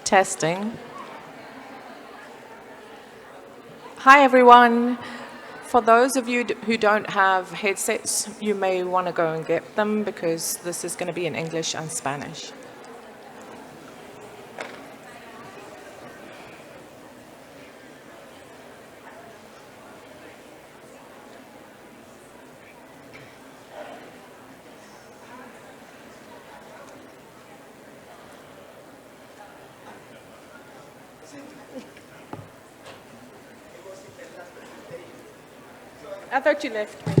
Testing. Hi, everyone. For those of you who don't have headsets, you may want to go and get them because this is going to be in English and Spanish. I thought you left me.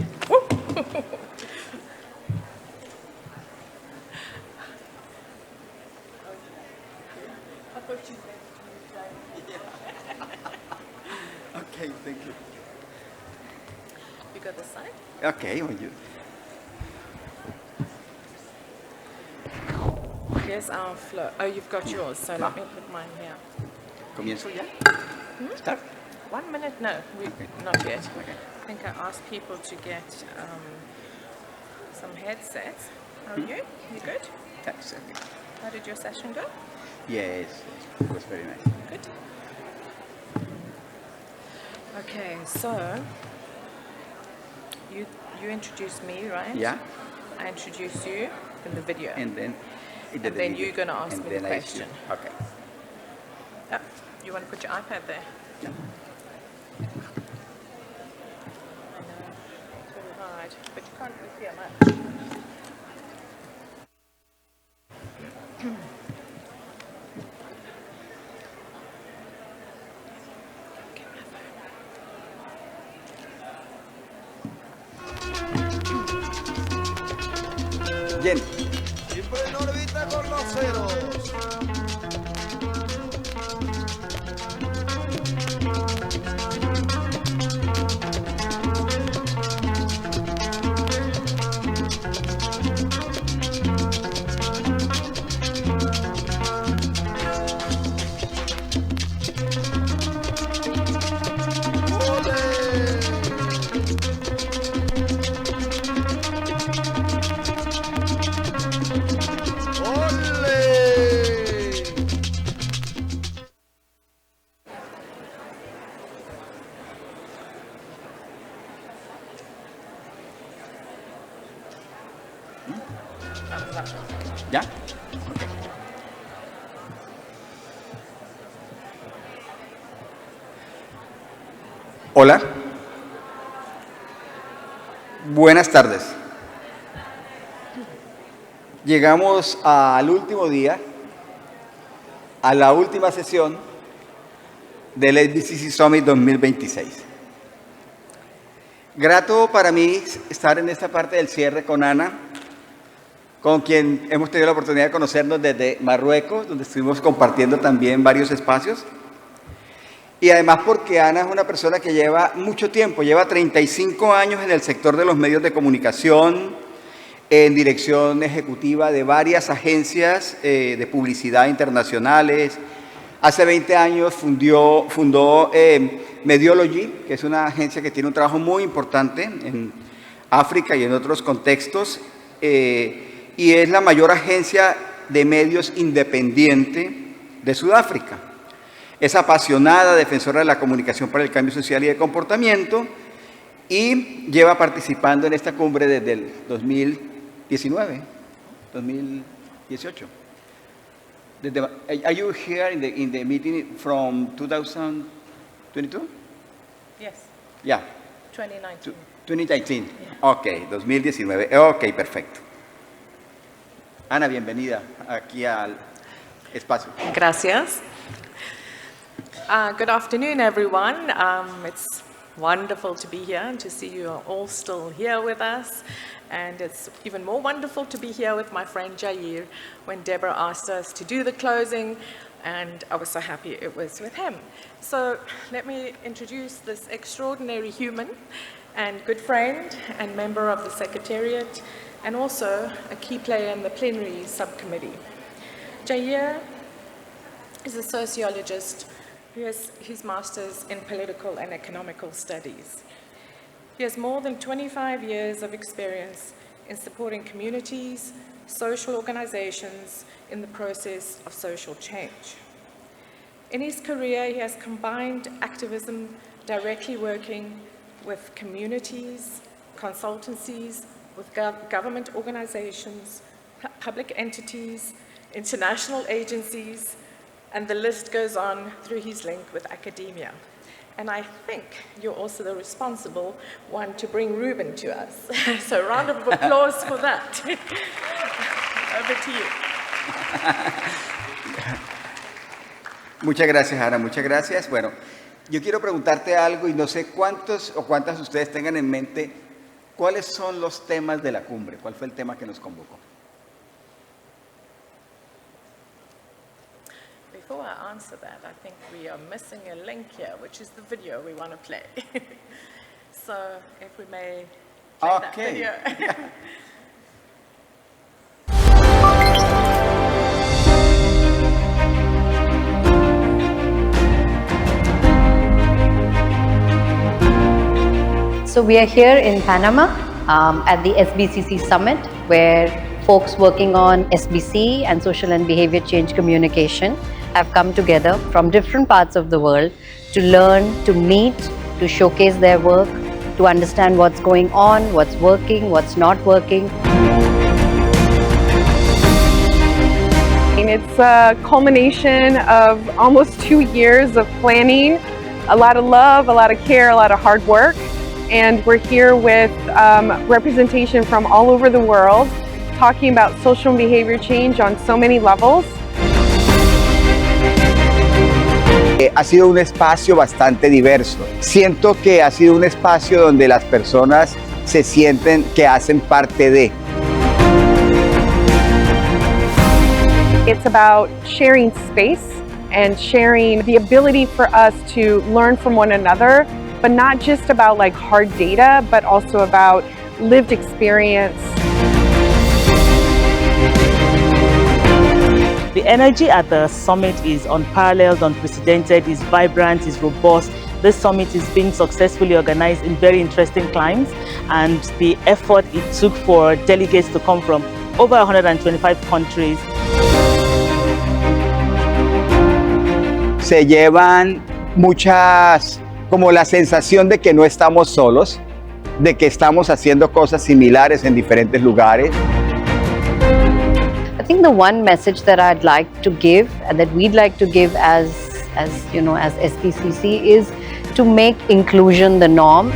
Okay, thank you. You got the sign? Okay, well, you. Here's our flow. Oh, you've got yours, so let me put mine here. ¿Comienzo ya? Start? 1 minute? No, not yet. Okay. I think I asked people to get some headsets. How are you? You good? That's okay. How did your session go? Yes, it was very nice. Good. Okay, so you introduced me, right? Yeah, I introduce you in the video. and then. And then you're going to ask and me the then I shoot. question. Okay. Oh, you want to put your iPad there? Yeah. I know, it's really hard, but you can't really hear much. Jen. Siempre en órbita con los ceros. ¿Ya? Hola. Buenas tardes. Llegamos al último día, a la última sesión del SBCC Summit 2026. Grato para mí estar en esta parte del cierre con Ana, con quien hemos tenido la oportunidad de conocernos desde Marruecos, donde estuvimos compartiendo también varios espacios. Y además porque Ana es una persona que lleva mucho tiempo, lleva 35 años en el sector de los medios de comunicación, en dirección ejecutiva de varias agencias de publicidad internacionales. Hace 20 años fundó Mediology, que es una agencia que tiene un trabajo muy importante en África y en otros contextos, y es la mayor agencia de medios independiente de Sudáfrica. Es apasionada defensora de la comunicación para el cambio social y de comportamiento y lleva participando en esta cumbre desde el 2019, 2018. Are you here in the meeting from 2022? Yes, Yeah, 2019. 2019. Yeah. Ok, 2019. Ok, perfecto. Ana, bienvenida aquí al espacio. Gracias. Good afternoon, everyone. It's wonderful to be here and to see you are all still here with us. And it's even more wonderful to be here with my friend Jair when Deborah asked us to do the closing, and I was so happy it was with him. So let me introduce this extraordinary human and good friend and member of the Secretariat, and also a key player in the plenary subcommittee. Jair is a sociologist who has his master's in political and economical studies. He has more than 25 years of experience in supporting communities, social organizations in the process of social change. In his career, he has combined activism directly working with communities, consultancies, with government organizations, public entities, international agencies, and the list goes on through his link with academia. And I think you're also the responsible one to bring Ruben to us. So a round of applause for that. Over to you. Muchas gracias, Ana, muchas gracias. Bueno, yo quiero preguntarte algo y no sé cuántos o cuántas de ustedes tengan en mente cuáles son los temas de la cumbre, cuál fue el tema que nos convocó. Before I answer that, I think we are missing a link here, which is the video we want to play. So if we may play that video. So we are here in Panama at the SBCC Summit, where folks working on SBC and social and behavior change communication have come together from different parts of the world to learn, to meet, to showcase their work, to understand what's going on, what's working, what's not working. It's a culmination of almost 2 years of planning, a lot of love, a lot of care, a lot of hard work. And we're here with representation from all over the world, talking about social and behavior change on so many levels. Ha sido un espacio bastante diverso. Siento que ha sido un espacio donde las personas se sienten que hacen parte de. It's about sharing space and sharing the ability for us to learn from one another, but not just about like hard data, but also about lived experience. The energy at the summit is unparalleled, unprecedented, is vibrant, is robust. This summit is being successfully organized in very interesting climes, and the effort it took for delegates to come from over 125 countries. Se llevan muchas, como la sensación de que no estamos solos, de que estamos haciendo cosas similares en diferentes lugares. I think the one message that I'd like to give and that we'd like to give as you know, as SBCC is to make inclusion the norm.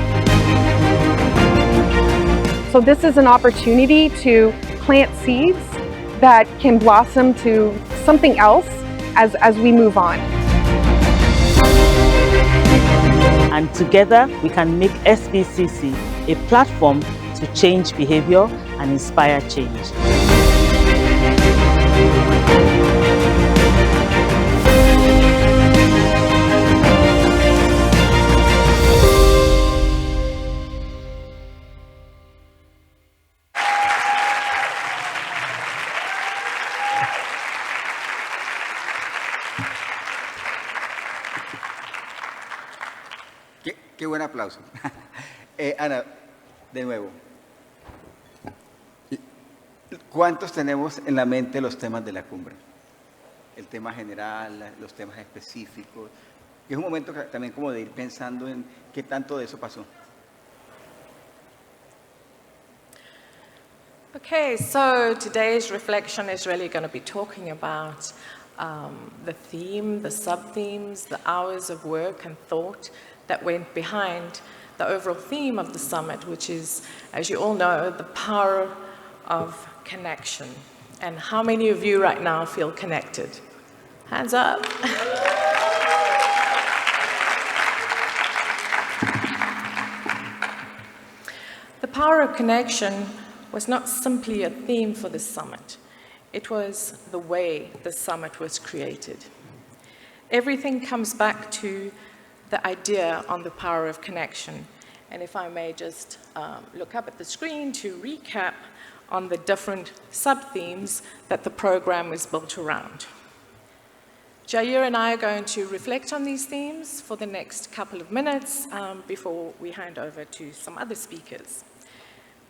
So this is an opportunity to plant seeds that can blossom to something else as we move on. And together we can make SBCC a platform to change behavior and inspire change. Qué buen aplauso. Ana, de nuevo, ¿cuántos tenemos en la mente los temas de la cumbre? El tema general, los temas específicos. Es un momento también como de ir pensando en qué tanto de eso pasó. Okay, so today's reflection is really going to be talking about the theme, the sub-themes, the hours of work and thought that went behind the overall theme of the summit, which is, as you all know, the power of connection. And how many of you right now feel connected? Hands up. The power of connection was not simply a theme for this summit. It was the way the summit was created. Everything comes back to the idea on the power of connection. And if I may just look up at the screen to recap on the different sub-themes that the program was built around. Jair and I are going to reflect on these themes for the next couple of minutes before we hand over to some other speakers.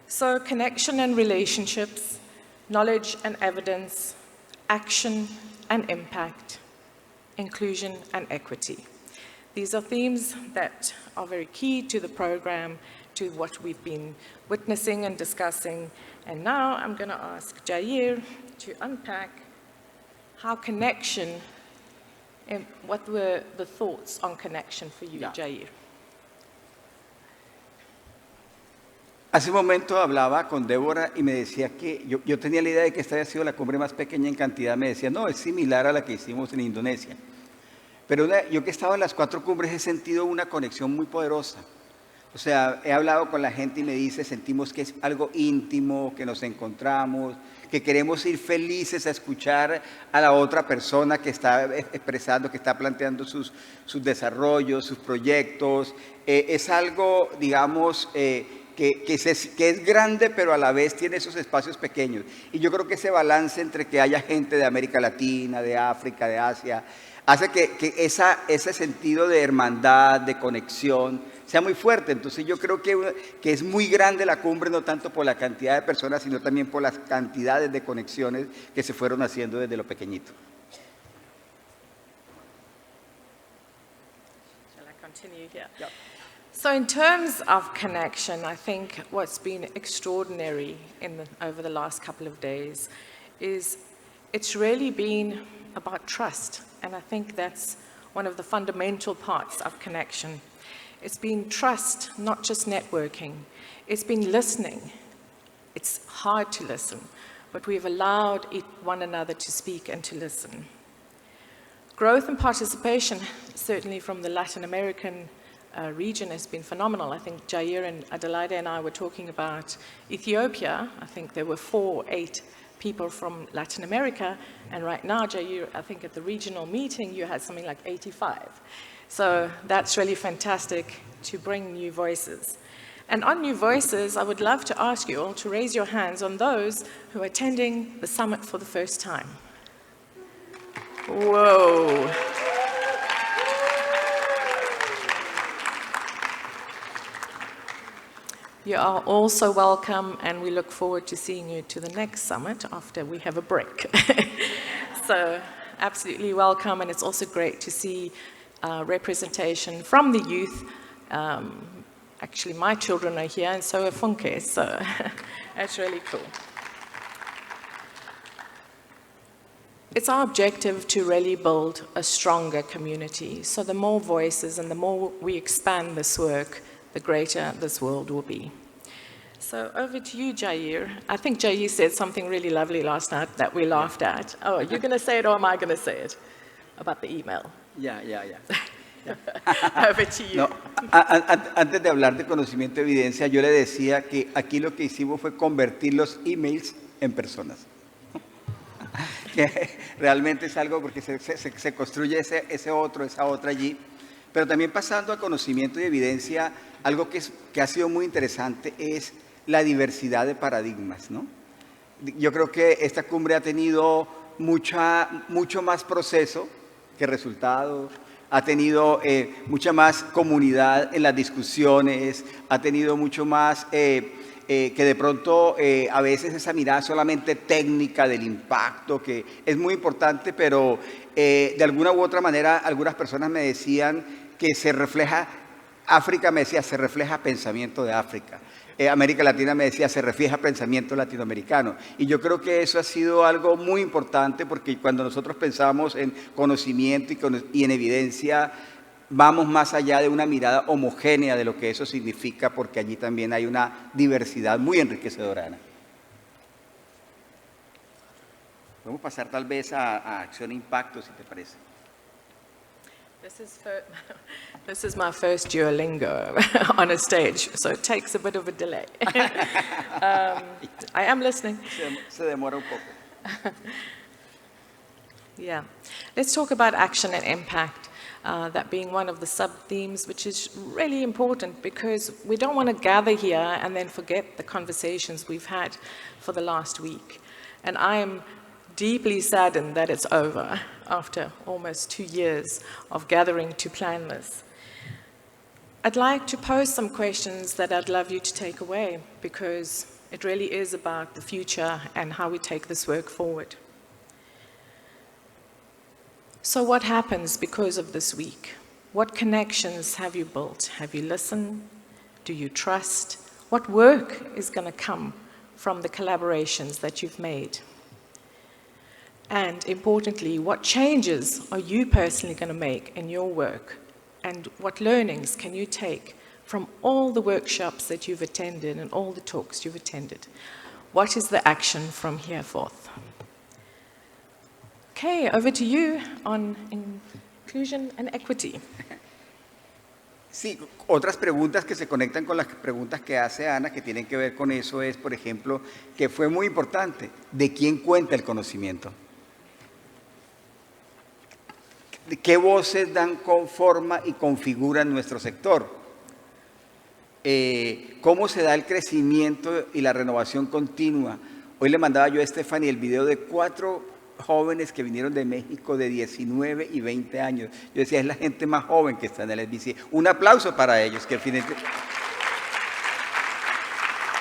So connection and relationships, knowledge and evidence, action and impact, inclusion, and equity. These are themes that are very key to the program, to what we've been witnessing and discussing. And now I'm going to ask Jair to unpack how connection, and what were the thoughts on connection for you, Jair? Hace un momento hablaba con Débora y me decía que yo tenía la idea de que esta había sido la cumbre más pequeña en cantidad. Me decía, no, es similar a la que hicimos en Indonesia. Pero yo que he estado en las 4 cumbres he sentido una conexión muy poderosa. O sea, he hablado con la gente y me dice, sentimos que es algo íntimo, que nos encontramos, que queremos ir felices a escuchar a la otra persona que está expresando, que está planteando sus desarrollos, sus proyectos. Es algo, digamos, que es grande, pero a la vez tiene esos espacios pequeños. Y yo creo que ese balance entre que haya gente de América Latina, de África, de Asia, hace que ese sentido de hermandad, de conexión, sea muy fuerte. Entonces yo creo que es muy grande la cumbre, no tanto por la cantidad de personas, sino también por las cantidades de conexiones que se fueron haciendo desde lo pequeñito. Shall I continue here? Yeah. So in terms of connection, I think what's been extraordinary over the last couple of days is it's really been about trust. And I think that's one of the fundamental parts of connection. It's been trust, not just networking. It's been listening. It's hard to listen, but we've allowed one another to speak and to listen. Growth and participation, certainly from the Latin American region, has been phenomenal. I think Jair and Adelaide and I were talking about Ethiopia. I think there were 8 people from Latin America, and right now, Jair, I think at the regional meeting, you had something like 85. So that's really fantastic to bring new voices. And on new voices, I would love to ask you all to raise your hands on those who are attending the summit for the first time. Whoa. You are also welcome, and we look forward to seeing you to the next summit after we have a break. So absolutely welcome, and it's also great to see representation from the youth. Actually, my children are here, and so are Funke, so that's really cool. It's our objective to really build a stronger community. So the more voices and the more we expand this work, the greater this world will be. So over to you, Jair. I think Jair said something really lovely last night that we laughed at. Oh, you're going to say it or am I going to say it? About the email. Yeah. Over to you. No, antes de hablar de conocimiento de evidencia, yo le decía que aquí lo que hicimos fue convertir los emails en personas. Que realmente es algo porque se construye esa otra allí. Pero también pasando a conocimiento y evidencia, algo que ha sido muy interesante es la diversidad de paradigmas, ¿no? Yo creo que esta cumbre ha tenido mucho más proceso que resultado, ha tenido mucha más comunidad en las discusiones, ha tenido mucho más que de pronto a veces esa mirada solamente técnica del impacto, que es muy importante, pero de alguna u otra manera algunas personas me decían que se refleja, África me decía, se refleja pensamiento de África. América Latina me decía, se refleja pensamiento latinoamericano. Y yo creo que eso ha sido algo muy importante porque cuando nosotros pensamos en conocimiento y en evidencia, vamos más allá de una mirada homogénea de lo que eso significa, porque allí también hay una diversidad muy enriquecedora. Podemos pasar tal vez a acción e impacto, si te parece. This is my first Duolingo on a stage, so it takes a bit of a delay. I am listening. Se demora un poco. Yeah. Let's talk about action and impact, that being one of the sub-themes, which is really important because we don't want to gather here and then forget the conversations we've had for the last week. And I am deeply saddened that it's over after almost 2 years of gathering to plan this. I'd like to pose some questions that I'd love you to take away because it really is about the future and how we take this work forward. So what happens because of this week? What connections have you built? Have you listened? Do you trust? What work is going to come from the collaborations that you've made? And importantly, what changes are you personally going to make in your work? And what learnings can you take from all the workshops that you've attended and all the talks you've attended? What is the action from here forth? Okay, over to you on inclusion and equity. Sí, otras preguntas que se conectan con las preguntas que hace Ana, que tienen que ver con eso, es, por ejemplo, que fue muy importante, ¿de quién cuenta el conocimiento? ¿Qué voces dan forma y configuran nuestro sector? ¿Cómo se da el crecimiento y la renovación continua? Hoy le mandaba yo a Stephanie el video de 4 jóvenes que vinieron de México de 19 y 20 años. Yo decía, es la gente más joven que está en el SBC. Un aplauso para ellos. Que al final...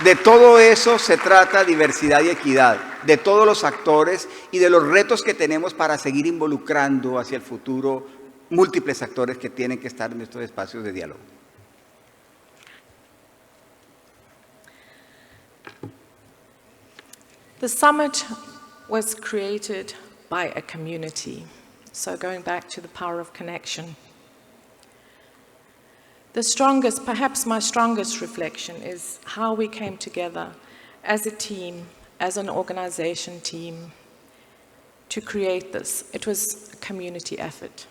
De todo eso se trata diversidad y equidad, de todos los actores y de los retos que tenemos para seguir involucrando hacia el futuro múltiples actores que tienen que estar en estos espacios de diálogo. The summit was created by a community. So going back to the power of connection. The strongest, perhaps my strongest reflection is how we came together as a team, as an organization team, to create this. It was a community effort.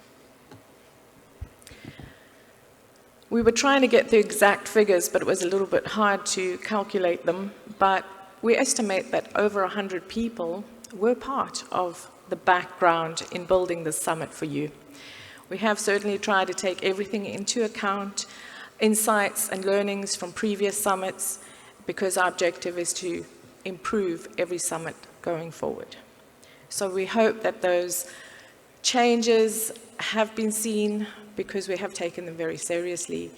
We were trying to get the exact figures, but it was a little bit hard to calculate them. But we estimate that over 100 people were part of the background in building this summit for you. We have certainly tried to take everything into account, insights and learnings from previous summits, because our objective is to improve every summit going forward. So we hope that those changes have been seen, because we have taken them very seriously.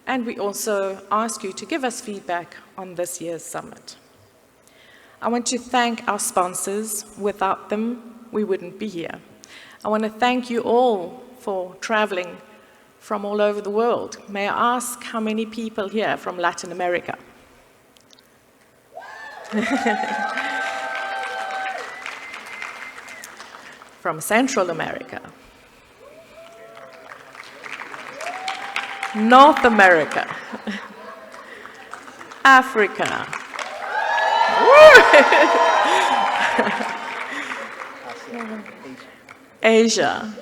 And we also ask you to give us feedback on this year's summit. I want to thank our sponsors. Without them, we wouldn't be here. I want to thank you all for traveling from all over the world. May I ask how many people here from Latin America? From Central America? North America? Africa? Asia?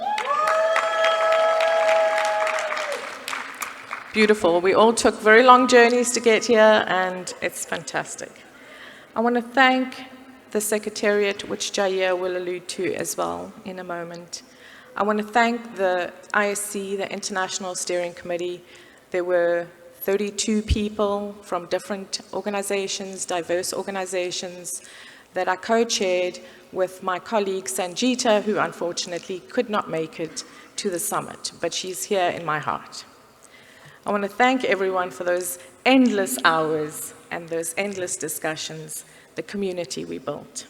Beautiful. We all took very long journeys to get here, and it's fantastic. I want to thank the Secretariat, which Jair will allude to as well in a moment. I want to thank the ISC, the International Steering Committee. There were 32 people from different organizations, diverse organizations, that I co-chaired with my colleague Sanjita, who unfortunately could not make it to the summit, but she's here in my heart. I want to thank everyone for those endless hours and those endless discussions, the community we built.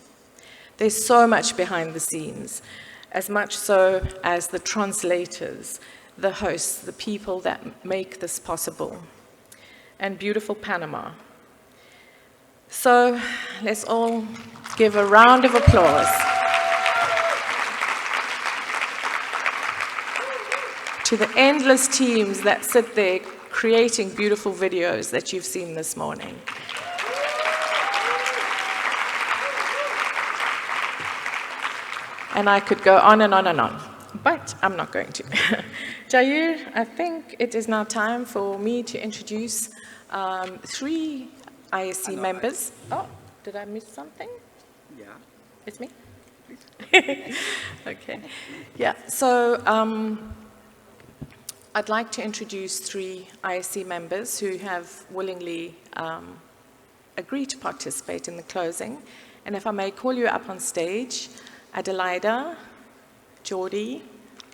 There's so much behind the scenes, as much so as the translators, the hosts, the people that make this possible, and beautiful Panama. So let's all give a round of applause to the endless teams that sit there creating beautiful videos that you've seen this morning. And I could go on and on and on, but I'm not going to. Jair, I think it is now time for me to introduce 3 ISC members. Oh, did I miss something? Yeah. It's me? Okay. Yeah, so I'd like to introduce 3 ISC members who have willingly agreed to participate in the closing. And if I may call you up on stage, Adelaida, Geordie,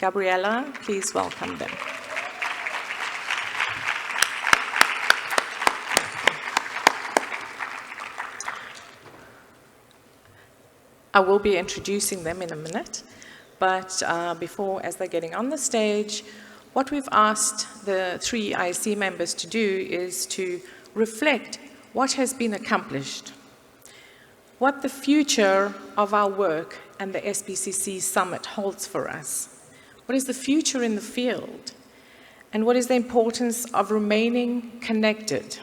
Gabriella, please welcome them. I will be introducing them in a minute, But before, as they're getting on the stage, what we've asked the 3 IC members to do is to reflect what has been accomplished, what the future of our work and the SBCC Summit holds for us. What is the future in the field? And what is the importance of remaining connected,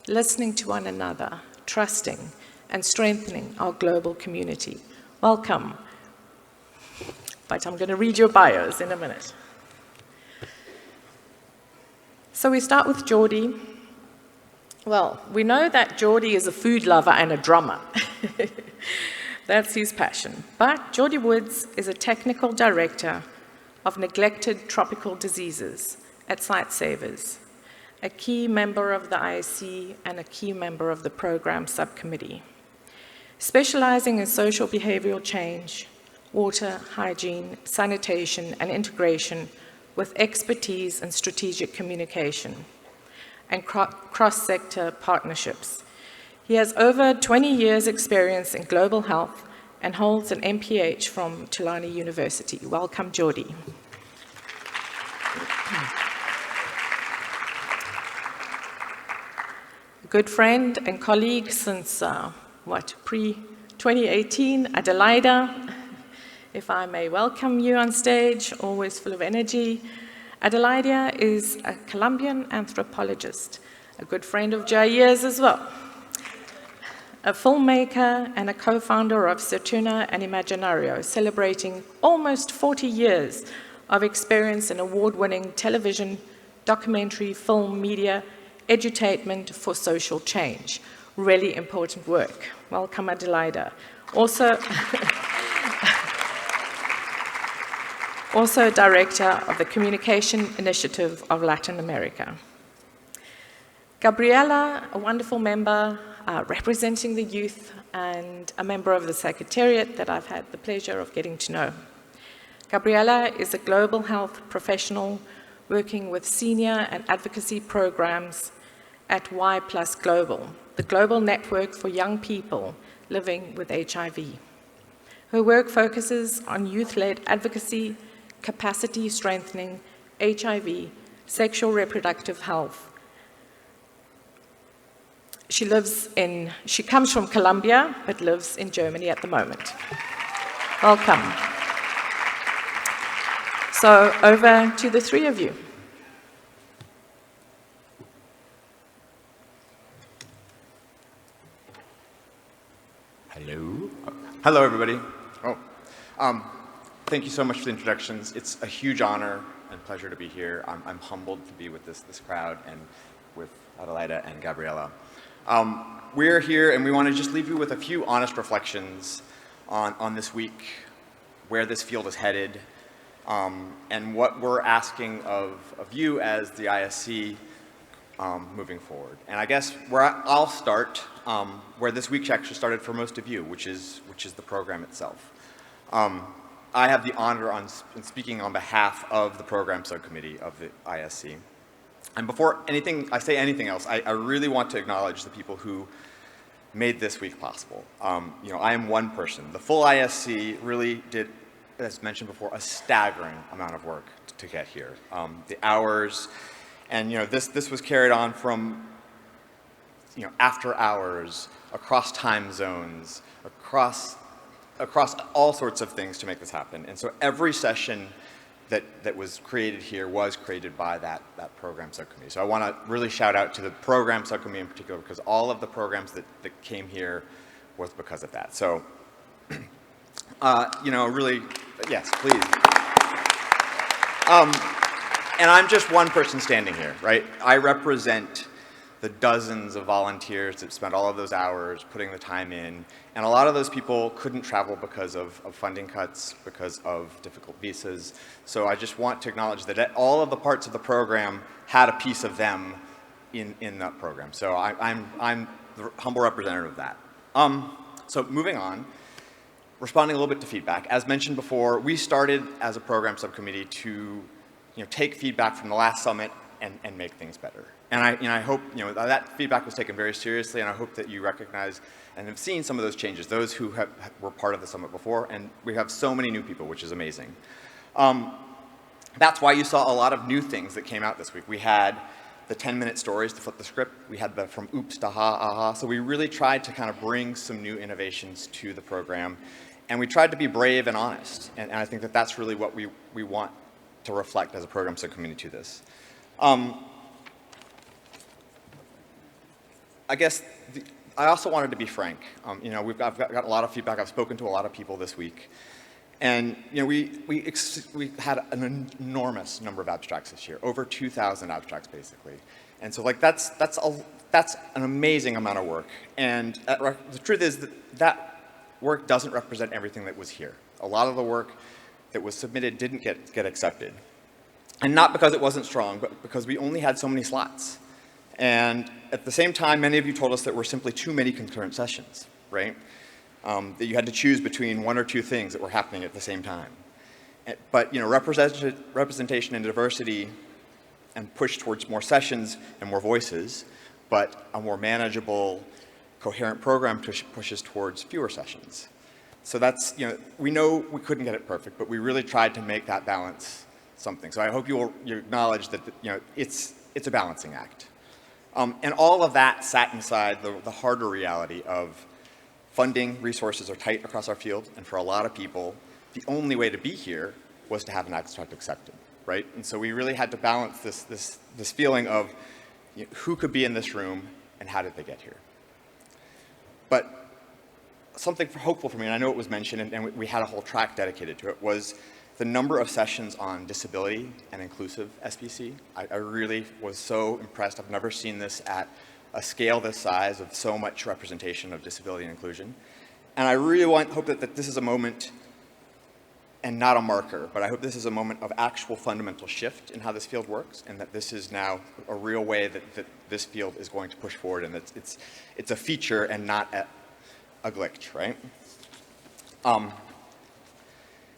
listening to one another, trusting, and strengthening our global community? Welcome. But I'm going to read your bios in a minute. So we start with Geordie. Well, we know that Geordie is a food lover and a drummer. That's his passion. But Geordie Woods is a technical director of neglected tropical diseases at Sightsavers, a key member of the ISC and a key member of the program subcommittee, specializing in social behavioral change, water, hygiene, sanitation, and integration with expertise in strategic communication and cross-sector partnerships. He has over 20 years' experience in global health and holds an MPH from Tulane University. Welcome, Geordie. A good friend and colleague since, pre-2018, Adelaida. If I may welcome you on stage, always full of energy. Adelaida is a Colombian anthropologist, a good friend of Jair's as well. A filmmaker and a co-founder of Saturna and Imaginario, celebrating almost 40 years of experience in award-winning television, documentary, film, media, edutainment for social change. Really important work. Welcome, Adelaida. Also director of the Communication Initiative of Latin America. Gabriela, a wonderful member representing the youth and a member of the Secretariat that I've had the pleasure of getting to know. Gabriela is a global health professional working with senior and advocacy programs at Y+ Global, the global network for young people living with HIV. Her work focuses on youth-led advocacy, capacity strengthening, HIV, sexual reproductive health. She comes from Colombia, but lives in Germany at the moment. Welcome. So over to the 3 of you. Hello. Hello, everybody. Thank you so much for the introductions. It's a huge honor and pleasure to be here. I'm humbled to be with this crowd and with Adelaida and Gabriela. We're here and we want to just leave you with a few honest reflections on this week, where this field is headed, and what we're asking of you as the ISC moving forward. And I guess where I'll start, where this week actually started for most of you, which is the program itself. I have the honor in speaking on behalf of the program subcommittee of the ISC. And before I say anything else, I really want to acknowledge the people who made this week possible. I am one person. The full ISC really did, as mentioned before, a staggering amount of work to get here. The hours, and this was carried on from after hours, across time zones, across all sorts of things to make this happen. And so every session that was created here was created by that program subcommittee. So I want to really shout out to the program subcommittee in particular, because all of the programs that came here was because of that. So, really, yes, please. And I'm just one person standing here, right? I represent the dozens of volunteers that spent all of those hours putting the time in. And a lot of those people couldn't travel because of funding cuts, because of difficult visas. So I just want to acknowledge that all of the parts of the program had a piece of them in that program. So I'm the humble representative of that. So moving on, responding a little bit to feedback. As mentioned before, we started as a program subcommittee to take feedback from the last summit and make things better. And I hope that feedback was taken very seriously, and I hope that you recognize and have seen some of those changes, those who were part of the summit before, and we have so many new people, which is amazing. That's why you saw a lot of new things that came out this week. We had the 10-minute stories to flip the script. We had the from oops to ha, aha. So we really tried to kind of bring some new innovations to the program. And we tried to be brave and honest. And I think that that's really what we want to reflect as a program subcommittee to this. I guess I also wanted to be frank. I've got a lot of feedback. I've spoken to a lot of people this week. And we had an enormous number of abstracts this year, over 2,000 abstracts basically. And so that's an amazing amount of work. And the truth is that work doesn't represent everything that was here. A lot of the work that was submitted didn't get accepted. And not because it wasn't strong, but because we only had so many slots. And at the same time, many of you told us that were simply too many concurrent sessions, right? That you had to choose between one or two things that were happening at the same time. But representation and diversity and push towards more sessions and more voices, but a more manageable, coherent program pushes towards fewer sessions. So that's, we know we couldn't get it perfect, but we really tried to make that balance something. So I hope you acknowledge that it's a balancing act. And all of that sat inside the harder reality of funding resources are tight across our field, and for a lot of people, the only way to be here was to have an abstract accepted, right? And so we really had to balance this feeling of who could be in this room and how did they get here. But something hopeful for me, and I know it was mentioned, and we had a whole track dedicated to it, was the number of sessions on disability and inclusive SBC. I really was so impressed. I've never seen this at a scale this size of so much representation of disability and inclusion. And I really hope that this is a moment, and not a marker, but I hope this is a moment of actual fundamental shift in how this field works, and that this is now a real way that this field is going to push forward, and that it's a feature and not a glitch, right?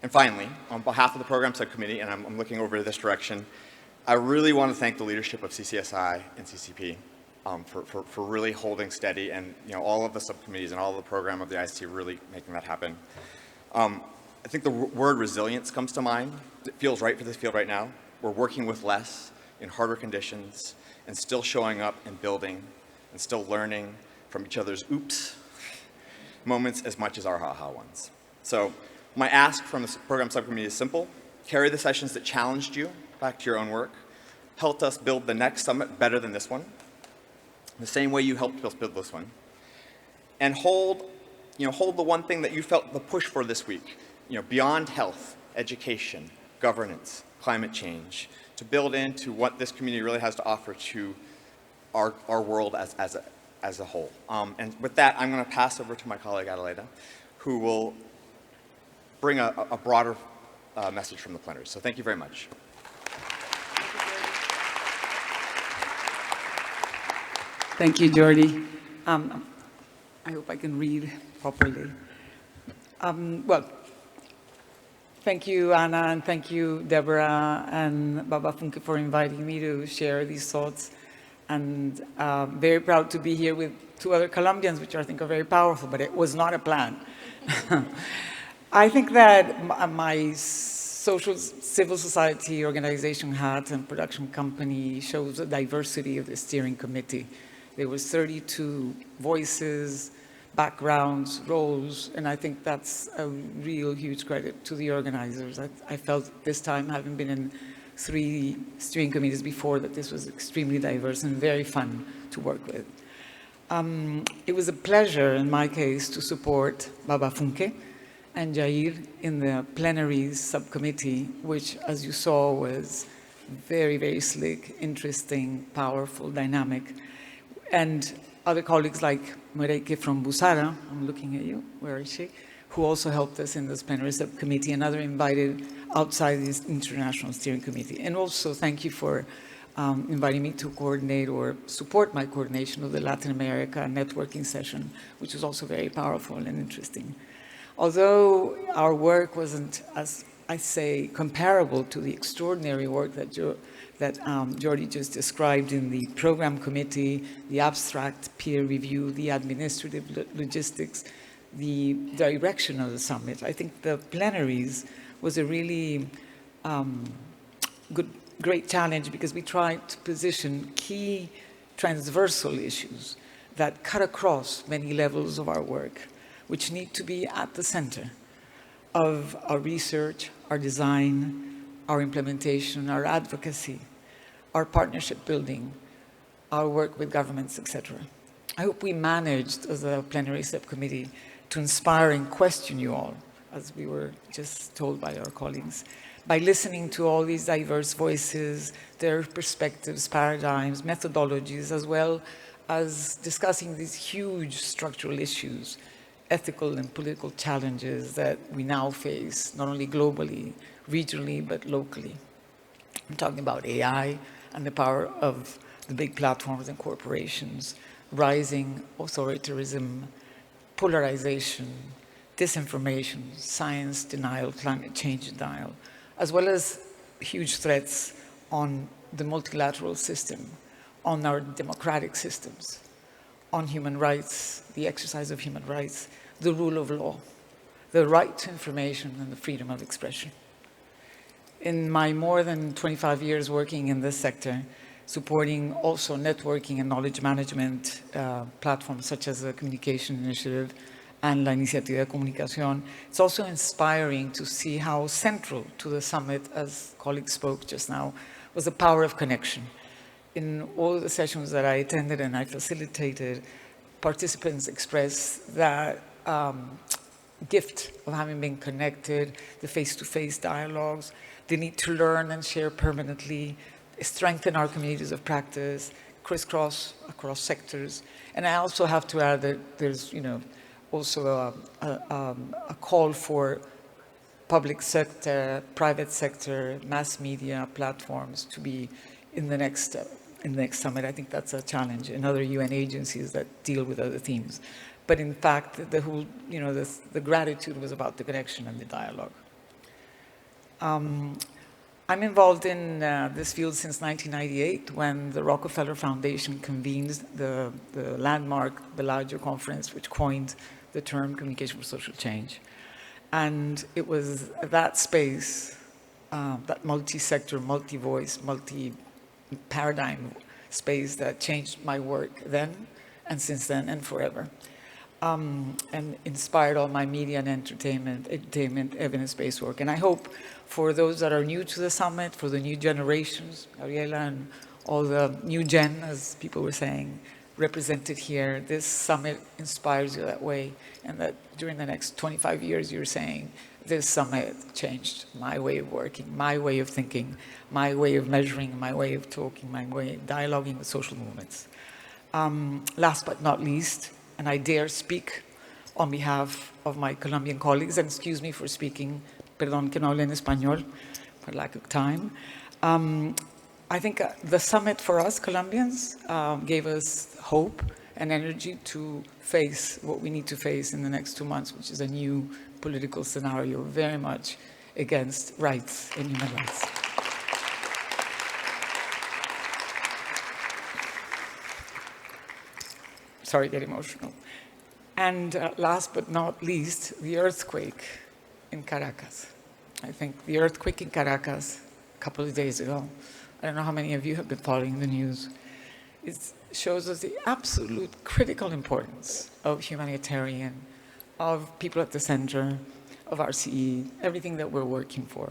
And finally, on behalf of the program subcommittee, and I'm looking over this direction, I really want to thank the leadership of CCSI and CCP for really holding steady, and all of the subcommittees and all of the program of the ICT really making that happen. I think the word resilience comes to mind. It feels right for this field right now. We're working with less in harder conditions and still showing up and building and still learning from each other's oops moments as much as our ha-ha ones. So my ask from the program subcommittee is simple. Carry the sessions that challenged you back to your own work. Helped us build the next summit better than this one, the same way you helped us build this one. And hold the one thing that you felt the push for this week, beyond health, education, governance, climate change, to build into what this community really has to offer to our world as a whole. And with that, I'm going to pass over to my colleague Adelaida, who will bring a broader message from the plenary. So thank you very much. Thank you, Jordi. I hope I can read properly. Well, thank you, Anna, and thank you, Deborah and Baba Funke, for inviting me to share these thoughts. And very proud to be here with two other Colombians, which I think are very powerful, but it was not a plan. I think that my civil society organization hat and production company shows the diversity of the steering committee. There was 32 voices, backgrounds, roles, and I think that's a real huge credit to the organizers. I felt this time, having been in 3 steering committees before, that this was extremely diverse and very fun to work with. It was a pleasure, in my case, to support Baba Funke and Jair in the plenary subcommittee, which, as you saw, was very, very slick, interesting, powerful, dynamic. And other colleagues like Moreike from Busara, I'm looking at you, where is she? Who also helped us in this plenary subcommittee, and other invited outside this international steering committee. And also thank you for inviting me to coordinate or support my coordination of the Latin America networking session, which was also very powerful and interesting. Although our work wasn't as I say, comparable to the extraordinary work that Jordi just described in the program committee, the abstract peer review, the administrative logistics, the direction of the summit. I think the plenaries was a really great challenge because we tried to position key transversal issues that cut across many levels of our work, which need to be at the center of our research, our design, our implementation, our advocacy, our partnership building, our work with governments, etc. I hope we managed as a plenary subcommittee to inspire and question you all, as we were just told by our colleagues, by listening to all these diverse voices, their perspectives, paradigms, methodologies, as well as discussing these huge structural issues, ethical and political challenges that we now face, not only globally, regionally, but locally. I'm talking about AI and the power of the big platforms and corporations, rising authoritarianism, polarization, disinformation, science denial, climate change denial, as well as huge threats on the multilateral system, on our democratic systems, on human rights, the exercise of human rights, the rule of law, the right to information, and the freedom of expression. In my more than 25 years working in this sector, supporting also networking and knowledge management platforms such as the Communication Initiative and La Iniciativa de Comunicación, it's also inspiring to see how central to the summit, as colleagues spoke just now, was the power of connection. In all the sessions that I attended and I facilitated, participants expressed that gift of having been connected, the face-to-face dialogues, the need to learn and share permanently, strengthen our communities of practice, crisscross across sectors. And I also have to add that there's, also a call for public sector, private sector, mass media platforms to be in the next summit. I think that's a challenge in other UN agencies that deal with other themes. But in fact, the whole, the gratitude was about the connection and the dialogue. I'm involved in this field since 1998 when the Rockefeller Foundation convened the landmark Bellagio conference, which coined the term communication for social change. And it was that space, that multi-sector, multi-voice, multi-paradigm space that changed my work then, and since then, and forever. And inspired all my media and entertainment, evidence-based work. And I hope for those that are new to the summit, for the new generations, Gabriela and all the new gen, as people were saying, represented here, this summit inspires you that way. And that during the next 25 years, you're saying, this summit changed my way of working, my way of thinking, my way of measuring, my way of talking, my way of dialoguing with social movements. Last but not least, and I dare speak on behalf of my Colombian colleagues, and excuse me for speaking, perdón que no hable en español, for lack of time. I think the summit for us Colombians gave us hope and energy to face what we need to face in the next 2 months, which is a new political scenario very much against rights and human rights. Sorry, get emotional. And last but not least, the earthquake in Caracas. I think the earthquake in Caracas a couple of days ago, I don't know how many of you have been following the news, it shows us the absolute critical importance of humanitarian, of people at the center, of RCE, everything that we're working for.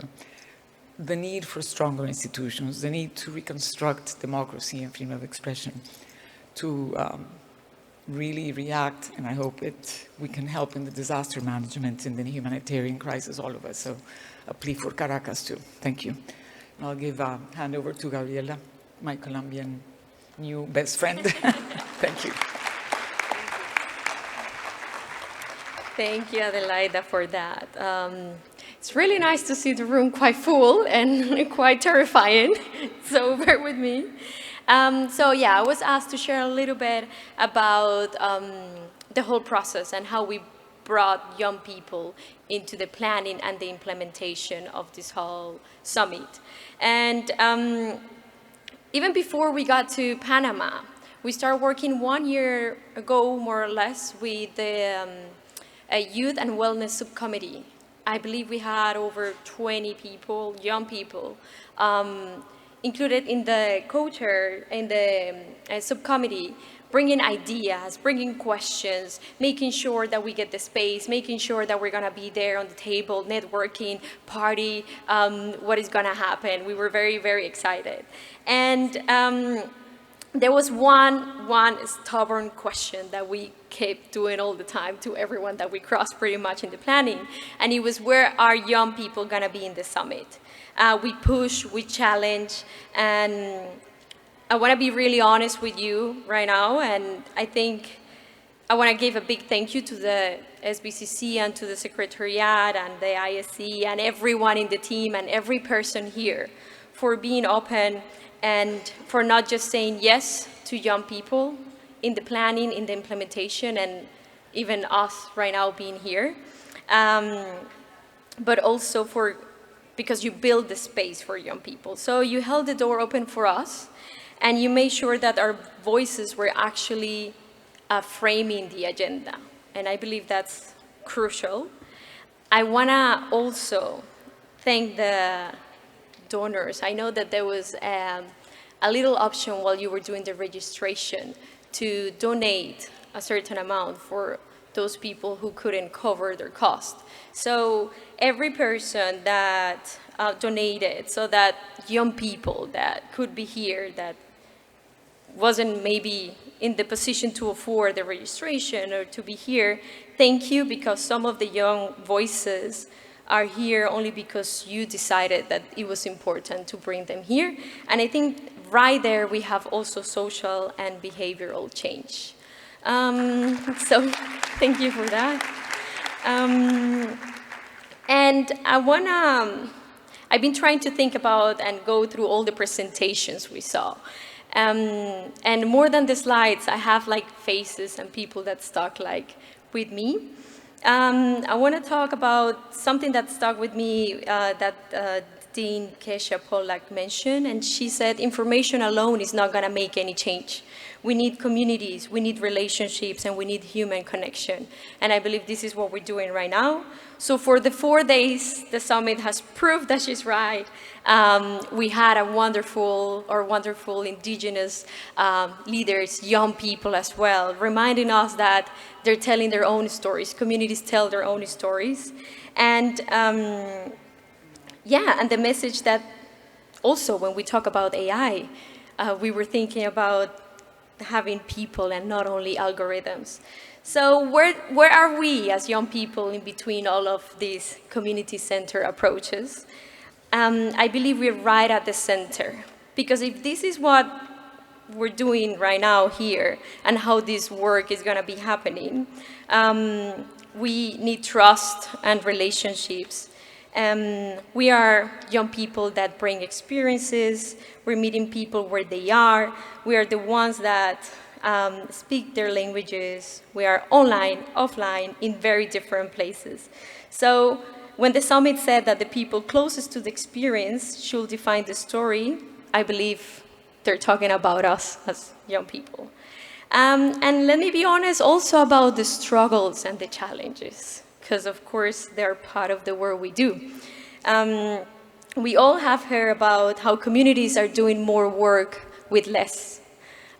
The need for stronger institutions, the need to reconstruct democracy and freedom of expression, to really react, and I hope we can help in the disaster management, in the humanitarian crisis, all of us. So a plea for Caracas too. Thank you. And I'll give a hand over to Gabriela, my Colombian new best friend. Thank you. Thank you, Adelaida, for that. It's really nice to see the room quite full and quite terrifying, so bear with me. So yeah, I was asked to share a little bit about the whole process and how we brought young people into the planning and the implementation of this whole summit. And even before we got to Panama, we started working 1 year ago, more or less, with the Youth and Wellness Subcommittee. I believe we had over 20 people, young people, included in the co-chair, in the subcommittee, bringing ideas, bringing questions, making sure that we get the space, making sure that we're gonna be there on the table, networking, party, what is gonna happen. We were very, very excited. And there was one stubborn question that we kept doing all the time to everyone that we crossed pretty much in the planning, and it was, where are young people gonna be in the summit? We push, we challenge, and I want to be really honest with you right now, and I think I want to give a big thank you to the SBCC and to the Secretariat and the ISC and everyone in the team and every person here for being open and for not just saying yes to young people in the planning, in the implementation, and even us right now being here, but also because you build the space for young people. So you held the door open for us, and you made sure that our voices were actually framing the agenda. And I believe that's crucial. I wanna also thank the donors. I know that there was a little option while you were doing the registration to donate a certain amount for those people who couldn't cover their cost. So every person that donated, so that young people that could be here, that wasn't maybe in the position to afford the registration or to be here, thank you, because some of the young voices are here only because you decided that it was important to bring them here. And I think right there we have also social and behavioral change. So thank you for that. And I've been trying to think about and go through all the presentations we saw. And more than the slides, I have like faces and people that stuck like with me. I want to talk about something that stuck with me that Dean Kesha Pollack mentioned, and she said information alone is not going to make any change. We need communities, we need relationships, and we need human connection. And I believe this is what we're doing right now. So for the 4 days, the summit has proved that she's right. We had wonderful indigenous leaders, young people as well, reminding us that they're telling their own stories. Communities tell their own stories. And yeah, and the message that also when we talk about AI, we were thinking about having people and not only algorithms. So where are we as young people in between all of these community-centered approaches? I believe we're right at the center, because if this is what we're doing right now here and how this work is going to be happening, we need trust and relationships. We are young people that bring experiences. We're meeting people where they are. We are the ones that speak their languages. We are online, offline, in very different places. So when the summit said that the people closest to the experience should define the story, I believe they're talking about us as young people. And let me be honest also about the struggles and the challenges, because of course they're part of the work we do. We all have heard about how communities are doing more work with less.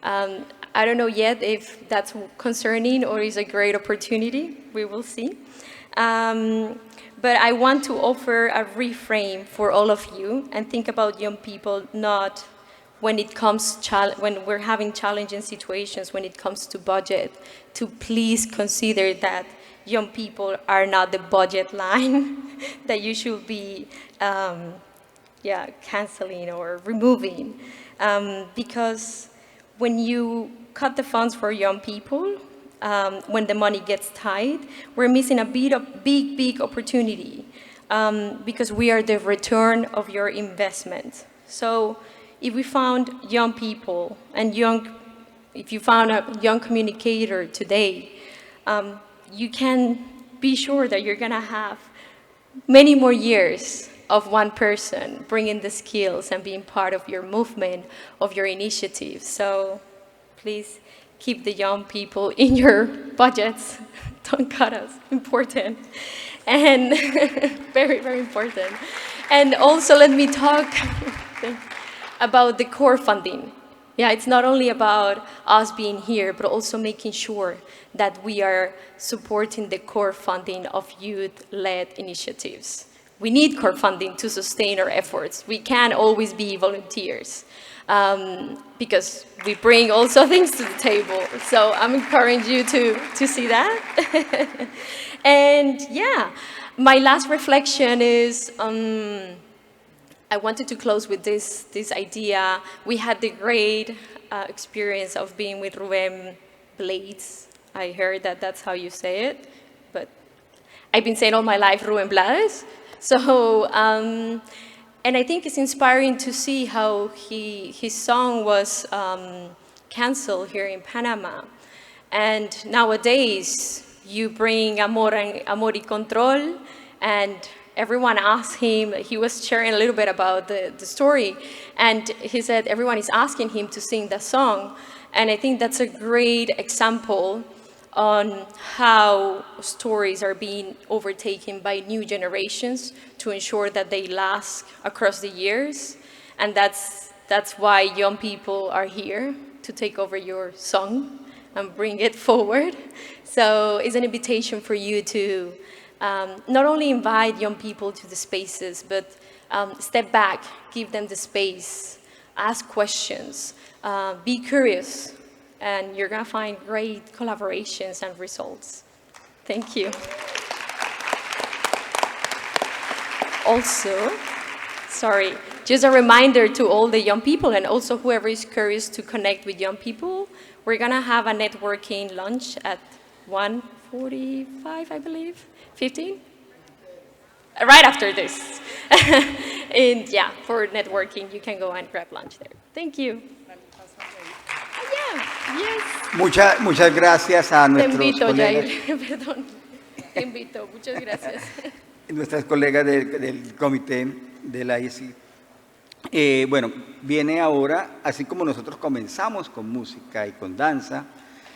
I don't know yet if that's concerning or is a great opportunity. We will see. But I want to offer a reframe for all of you and think about young people not when it comes when we're having challenging situations when it comes to budget, to please consider that young people are not the budget line that you should be canceling or removing. Because when you cut the funds for young people, when the money gets tight, we're missing a big opportunity because we are the return of your investment. So if we found young people and if you found a young communicator today, you can be sure that you're going to have many more years of one person bringing the skills and being part of your movement, of your initiative. So please keep the young people in your budgets. Don't cut us. Important. And very, very important. And also let me talk about the core funding. Yeah, it's not only about us being here, but also making sure that we are supporting the core funding of youth-led initiatives. We need core funding to sustain our efforts. We can't always be volunteers because we bring also things to the table. So I'm encouraging you to see that. And yeah, my last reflection is I wanted to close with this idea. We had the great experience of being with Rubén Blades. I heard that that's how you say it, but I've been saying all my life Rubén Blades. So, and I think it's inspiring to see how his song was canceled here in Panama. And nowadays, you bring Amor y Control, and everyone asked him, he was sharing a little bit about the story, and he said everyone is asking him to sing that song. And I think that's a great example on how stories are being overtaken by new generations to ensure that they last across the years. And that's why young people are here to take over your song and bring it forward. So it's an invitation for you to not only invite young people to the spaces, but step back, give them the space, ask questions, be curious, and you're gonna find great collaborations and results. Thank you. Also, sorry, just a reminder to all the young people and also whoever is curious to connect with young people, we're gonna have a networking lunch at 1:45, I believe, 15? Right after this. And yeah, for networking, you can go and grab lunch there. Thank you. Muchas gracias a Te nuestros invito, colegas, Jair. Perdón. Te invito. Muchas gracias. nuestras colegas del comité de la IEC. Bueno, viene ahora, así como nosotros comenzamos con música y con danza,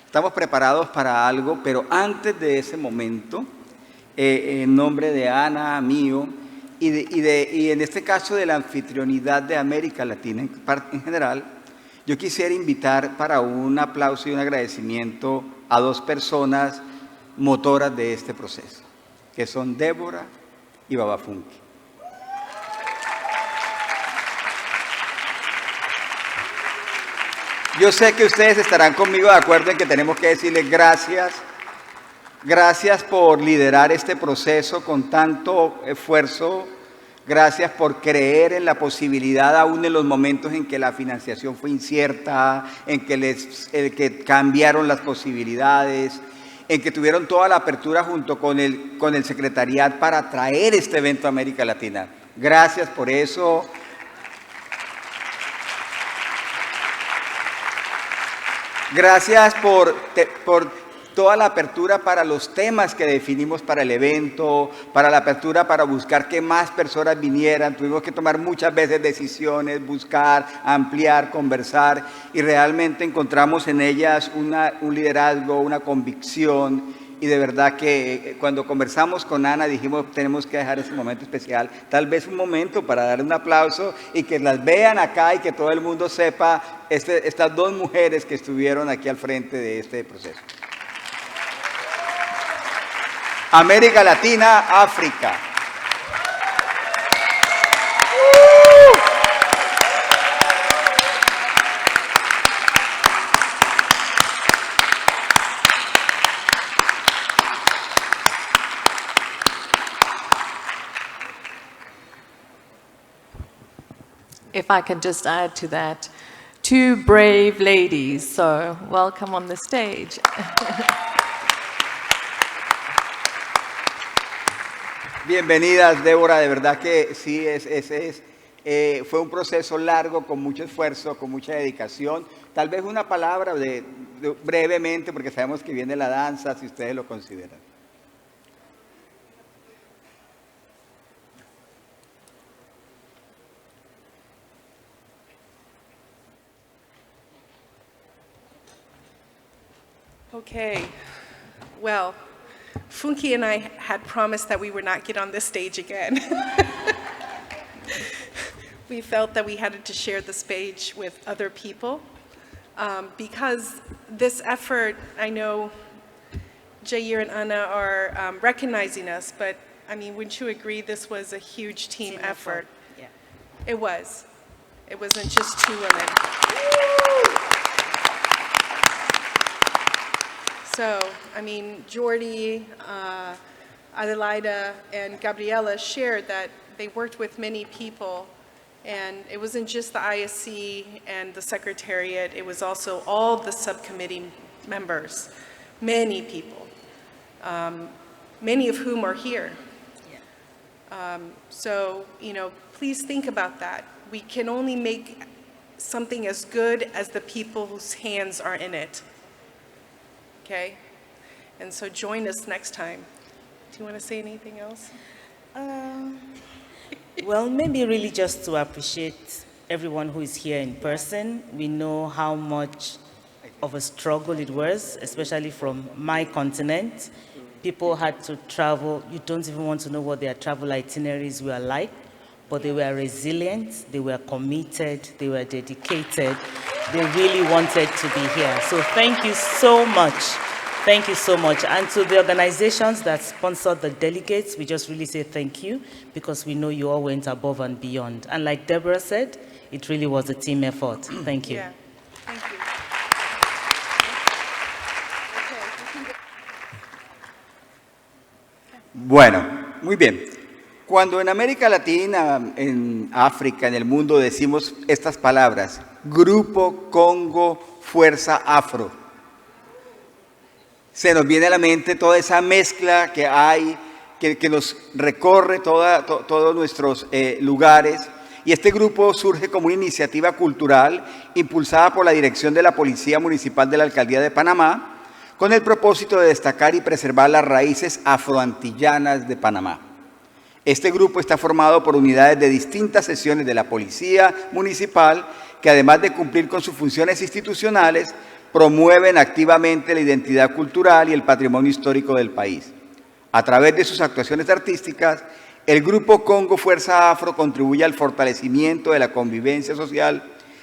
estamos preparados para algo, pero antes de ese momento, en nombre de Ana, mío, y en este caso de la anfitrionidad de América Latina en general, yo quisiera invitar para un aplauso y un agradecimiento a dos personas motoras de este proceso, que son Débora y Baba Funky. Yo sé que ustedes estarán conmigo de acuerdo en que tenemos que decirles gracias. Gracias por liderar este proceso con tanto esfuerzo. Gracias por creer en la posibilidad, aún en los momentos en que la financiación fue incierta, en que cambiaron las posibilidades, en que tuvieron toda la apertura junto con el secretariat para traer este evento a América Latina. Gracias por eso. Gracias por toda la apertura para los temas que definimos para el evento, para la apertura para buscar que más personas vinieran. Tuvimos que tomar muchas veces decisiones, buscar, ampliar, conversar, y realmente encontramos en ellas un liderazgo, una convicción. Y de verdad que cuando conversamos con Ana dijimos, tenemos que dejar ese momento especial, tal vez un momento para darle un aplauso y que las vean acá y que todo el mundo sepa estas dos mujeres que estuvieron aquí al frente de este proceso. América Latina, África. If I can just add to that, two brave ladies, so welcome on the stage. Bienvenidas, Débora, de verdad que sí, fue un proceso largo, con mucho esfuerzo, con mucha dedicación. Tal vez una palabra brevemente, porque sabemos que viene la danza, si ustedes lo consideran. Okay, well, Funky and I had promised that we would not get on this stage again. We felt that we had to share the stage with other people because this effort, I know Jair and Ana are recognizing us, but I mean, wouldn't you agree this was a huge team effort? Yeah. It was. It wasn't just two women. So, I mean, Jordi, Adelaida, and Gabriela shared that they worked with many people, and it wasn't just the ISC and the Secretariat, it was also all the subcommittee members, many people, many of whom are here. So, you know, please think about that. We can only make something as good as the people whose hands are in it. Okay? And so join us next time. Do you want to say anything else? Well, maybe really just to appreciate everyone who is here in person. We know how much of a struggle it was, especially from my continent. People had to travel. You don't even want to know what their travel itineraries were like, but they were resilient, they were committed, they were dedicated. They really wanted to be here. So thank you so much. Thank you so much. And to the organizations that sponsored the delegates, we just really say thank you because we know you all went above and beyond. And like Deborah said, it really was a team effort. Thank you. Yeah. Thank you. Bueno, muy bien. Cuando en América Latina, en África, en el mundo decimos estas palabras, Grupo Congo Fuerza Afro, se nos viene a la mente toda esa mezcla que hay, que nos recorre todos nuestros lugares. Y este grupo surge como una iniciativa cultural impulsada por la dirección de la Policía Municipal de la Alcaldía de Panamá, con el propósito de destacar y preservar las raíces afroantillanas de Panamá. Este grupo está formado por unidades de distintas secciones de la Policía Municipal que, además de cumplir con sus funciones institucionales, promueven activamente la identidad cultural y el patrimonio histórico del país. A través de sus actuaciones artísticas, el Grupo Congo Fuerza Afro contribuye al fortalecimiento de la convivencia social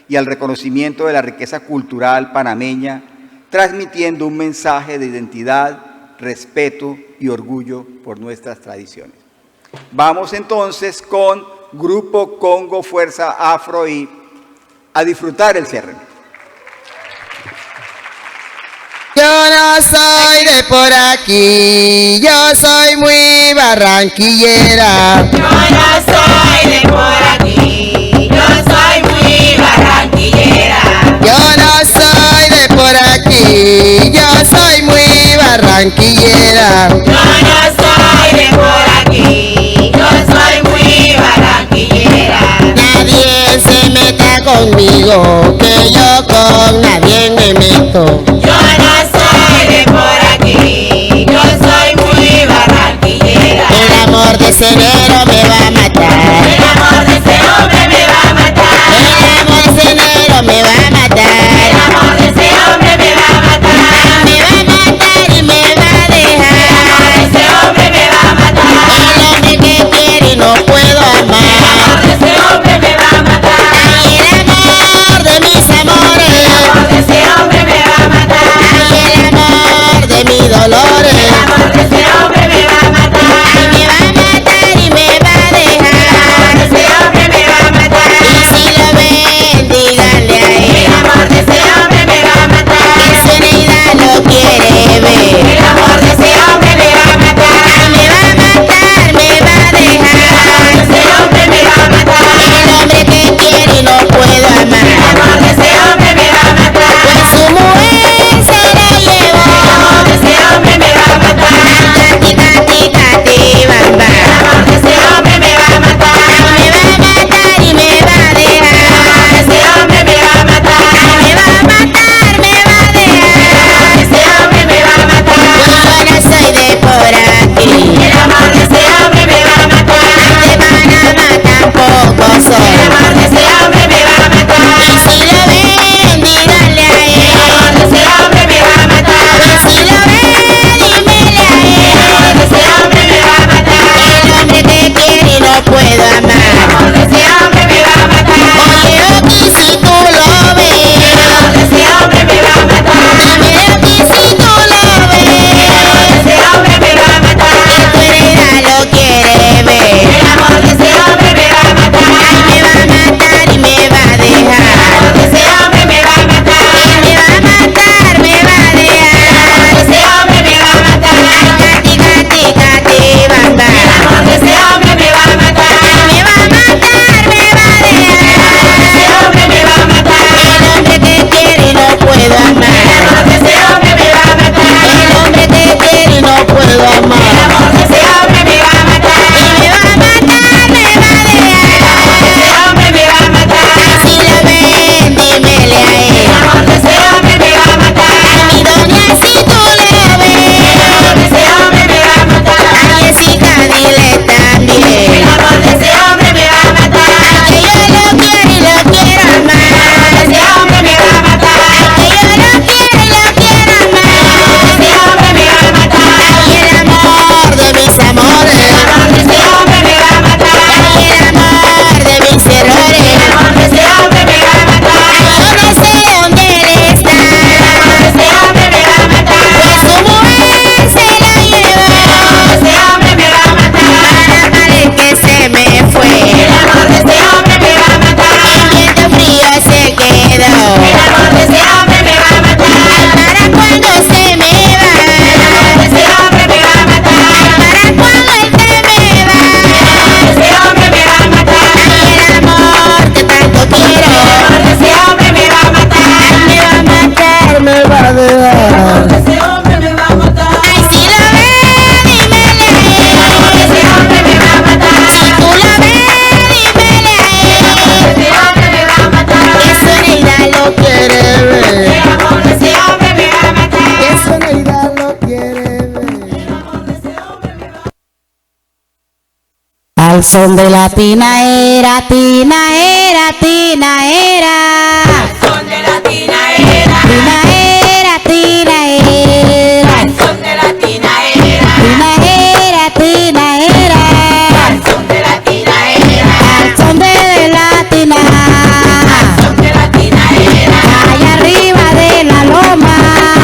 y al reconocimiento de la riqueza cultural panameña, transmitiendo un mensaje de identidad, respeto y orgullo por nuestras tradiciones. Vamos entonces con Grupo Congo Fuerza Afro y a disfrutar el cierre. Yo no soy de por aquí, yo soy muy barranquillera. Yo no soy de por aquí, yo soy muy barranquillera. Yo no soy de por aquí, yo soy muy barranquillera. Yo no soy de por aquí, yo soy muy barranquillera. Nadie se meta conmigo, que yo con nadie me meto. Yo no soy de por aquí, yo soy muy barranquillera. El amor de ese negro me va a matar. El amor de ese hombre me va a matar. El amor de ese negro me va a matar. El amor de ese hombre me va a matar. Me va a matar y me va a dejar. El amor de ese hombre me va a matar. El hombre que quiere y no puedo amar. El amor de ese hombre me va a matar. Ay, el amor de mis amores. El amor de ese hombre me va a matar. Ay, el amor de mis dolores. El amor de ese hombre me va a matar. Ay, me va a matar y me va a Al son de la tinaera, tinaera, tinaera. Al son de la tinaera. Tinaera, tinaera. Al son de la tinaera. Tinaera, tinaera. Al son de la tinaera. Al son de la tinaera. Al son de la tinaera. Allá arriba de la loma.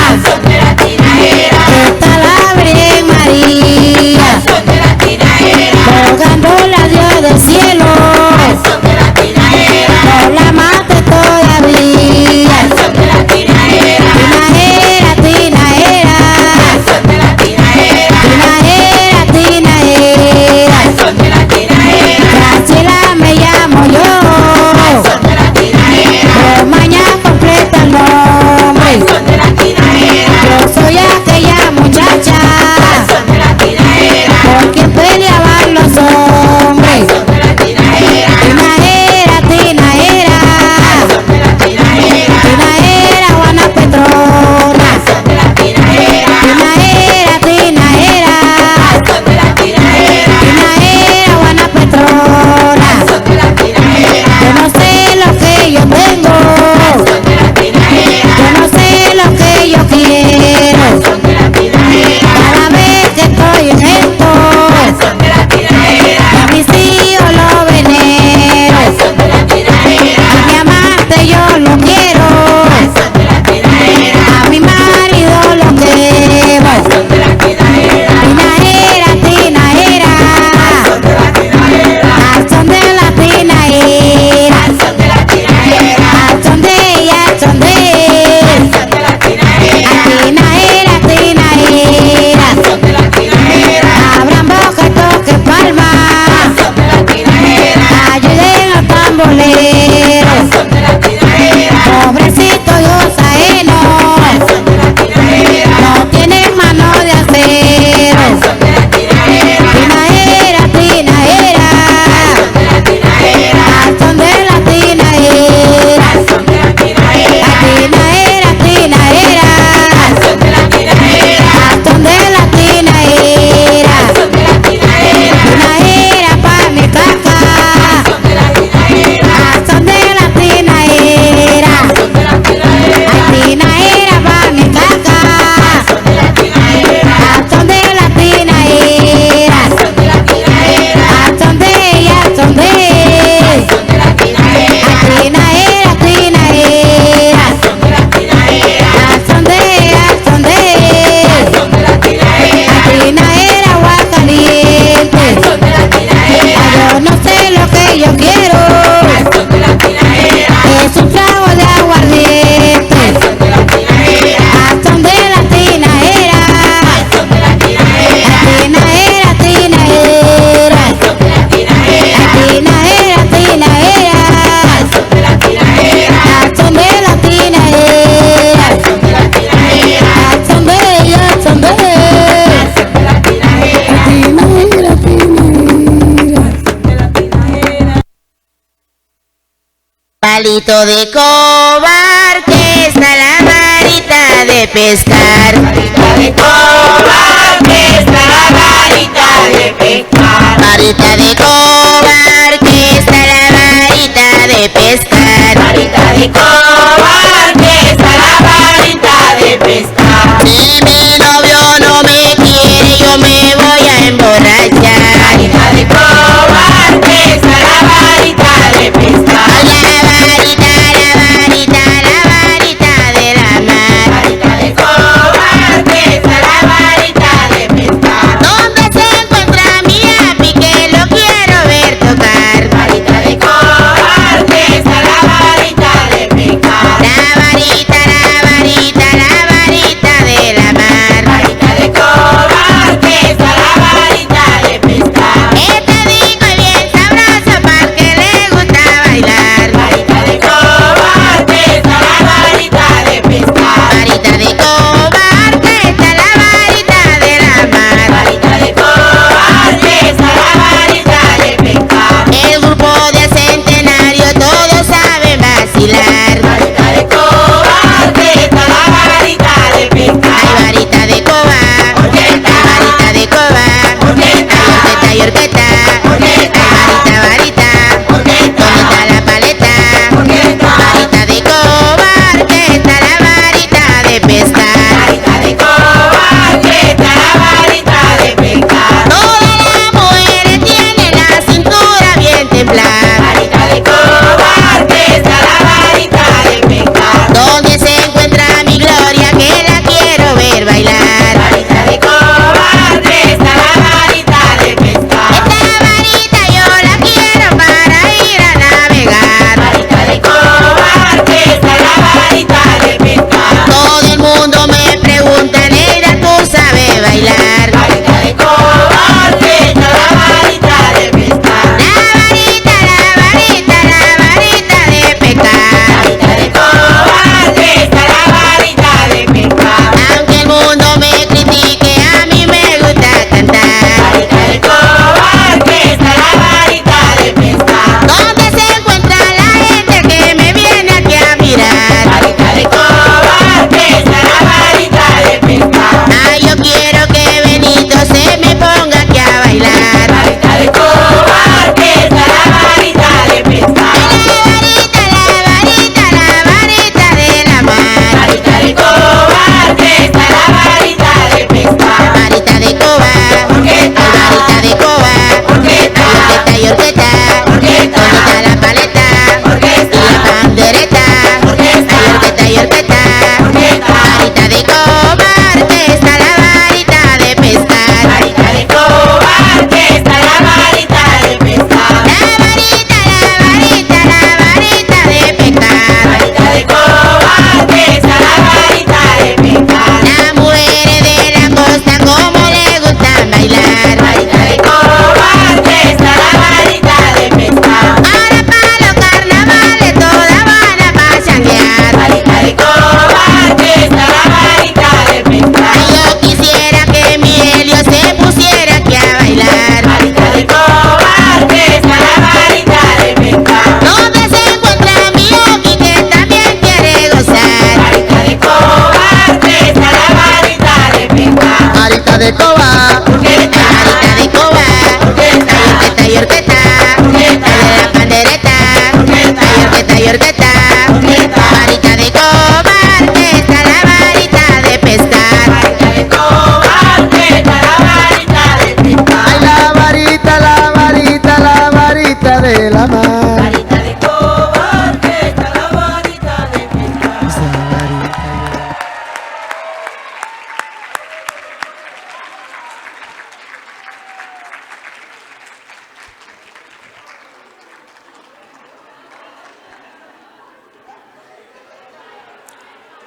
Al son de la tinaera. Está la Virgen María. Al son de la tinaera. Rogándole a Dios del cielo. Al son de la tinaera. No la mate todavía. Al son de la tinaera. Tinaera, tinaera. Al son de la tinaera. Tinaera, tinaera. Al son de la tinaera. Graciela me llamo yo. Al son de la tinaera. Mañana completa el nombre. Al son de la tinaera. Yo soy aquella muchacha. Al son de la tinaera. Por quien peleaban los hombres. Al son de la tinaera. Tinaera, tinaera. Al son de la tinaera. Tinaera, Juana Petrona. Al son de la tinaera. Tinaera, tinaera. Al son de la tinaera. Tinaera, Juana Petrona. Al son de la tinaera. Yo no sé lo que yo tengo. Al son de la tinaera. Yo no sé lo que yo quiero. Al son de la tinaera. Cada vez que estoy en esto. Al son de la tinaera. A mis hijos lo venero. Al son de la tinaera. A mi amante yo lo quiero. Al son de la tinaera. A mi marido lo quemo. Al son de la tinaera. Tinaera, tinaera. Al son de la tinaera. Al son de la tinaera. Al son de la tinaera. Al son de ella, al son de él. Al son de la tinaera. Tinaera, tinaera. Al son de la tinaera. Abran boca y toquen palma. Al son de la tinaera. Ayuden al tambolero. Al son de la tinaera. Pobrecito y gozaeno. Al son de la tinaera. No tienen mano de acero. Al son de la tinaera. Tinaera, tinaera. Al son de la tinaera. Al son de la tinaera. Al son de la tinaera. Tinaera, tinaera. Al son de la tinaera. Al son de la tinaera. Al son de la tinaera. Tinaera pa' mi caca. Al son de la tinaera. Al son de la tinaera. Al son de la tinaera. Ay, tinaera pa' mi caca. Al son de la tinaera. Al son de la tinaera. Al son de la tinaera. Al son de ella, al son de él. Al son de la tinaera. Tinaera, tinaera. Al son de la tinaera. Al son de ella, al son de él. Al son de la tinaera. Tinaera, agua caliente. Al son de la tinaera. Yo no sé lo que yo quiero. Al son de la tinaera. Es un trago de aguardiente. Al son de la tinaera. Al son de la tinaera. Al son de la tinaera. Tinaera, tinaera. Al son de la tinaera. Tinaera, tinaera. Al son de la tinaera. Al son de la tinaera. Al son de la tinaera. Al son de ella, al son de él. Al son de la tinaera. Tinaera, tinaera. Palito de cobar, que está la varita de pescar. Varita de cobar, que está la varita de pescar. Varita de cobar, que está la varita de pescar. Varita de cobar, que está la varita de pescar. Si mi novio no me quiere, yo me voy a emborrachar. Varita de cobar, que está la varita de pescar. La varita, la varita, la varita de la mar. Varita de cobar, que está la varita de pescar. ¿Dónde se encuentra mi api que lo quiero ver tocar? Varita de cobar, que está la varita de pescar. La varita, la varita, la varita de la mar. Varita de cobar, que está la varita de pescar. Este disco es bien sabroso para que le gusta bailar.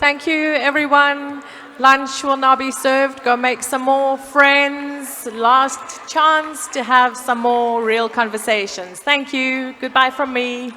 Thank you, everyone. Lunch will now be served. Go make some more friends. Last chance to have some more real conversations. Thank you. Goodbye from me.